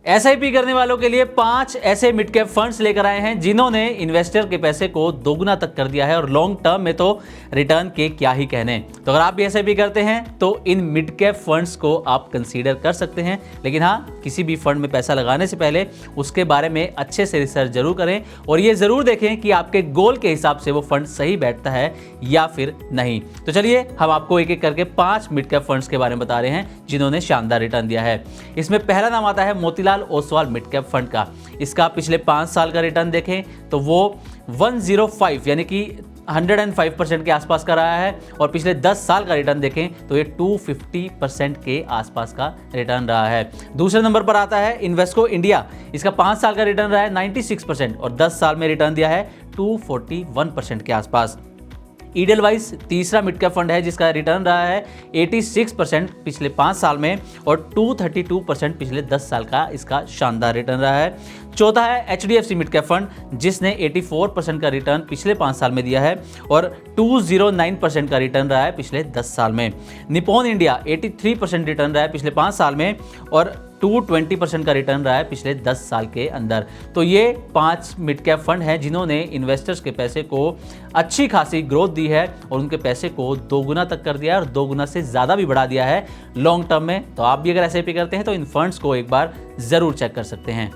SIP करने वालों के लिए 5 ऐसे मिड कैप फंड्स लेकर आए हैं जिन्होंने इन्वेस्टर के पैसे को दोगुना तक कर दिया है और लॉन्ग टर्म में तो रिटर्न के क्या ही कहने। तो अगर आप भी एसआईपी करते हैं तो इन मिड कैप फंड्स को आप कंसीडर कर सकते हैं, लेकिन हाँ, किसी भी फंड में पैसा लगाने से पहले उसके बारे में अच्छे से रिसर्च जरूर करें और ये जरूर देखें कि आपके गोल के हिसाब से वो फंड सही बैठता है या फिर नहीं। तो चलिए हम आपको एक एक करके 5 मिड कैप फंड्स के बारे में बता रहे हैं जिन्होंने शानदार रिटर्न दिया है। इसमें पहला नाम आता है Motilal Oswal mid cap fund का। इसका पिछले 5 साल का रिटर्न देखें तो वो 105 यानी कि 105% के आसपास का रहा है और पिछले 10 साल का रिटर्न देखें तो ये 250% के आसपास का रिटर्न रहा है। दूसरे नंबर पर आता है इन्वेस्को इंडिया। इसका 5 साल का रिटर्न रहा है 96% और 10 साल में रिटर्न दिया है 241% के आसपास। ईडलवाइस तीसरा मिड कैप फंड है जिसका रिटर्न रहा है 86% पिछले 5 साल में और 232% पिछले 10 साल का इसका शानदार रिटर्न रहा है। चौथा है एचडीएफसी मिड कैप फंड जिसने 84% का रिटर्न पिछले 5 साल में दिया है और 209% का रिटर्न रहा है पिछले 10 साल में। निप्पॉन इंडिया 83% रिटर्न रहा है पिछले 5 साल में और 220% का रिटर्न रहा है पिछले 10 साल के अंदर। तो ये 5 मिड कैप फंड हैं जिन्होंने इन्वेस्टर्स के पैसे को अच्छी खासी ग्रोथ दी है और उनके पैसे को दोगुना तक कर दिया है और दोगुना से ज़्यादा भी बढ़ा दिया है लॉन्ग टर्म में। तो आप भी अगर एसआईपी करते हैं तो इन फंड्स को एक बार ज़रूर चेक कर सकते हैं।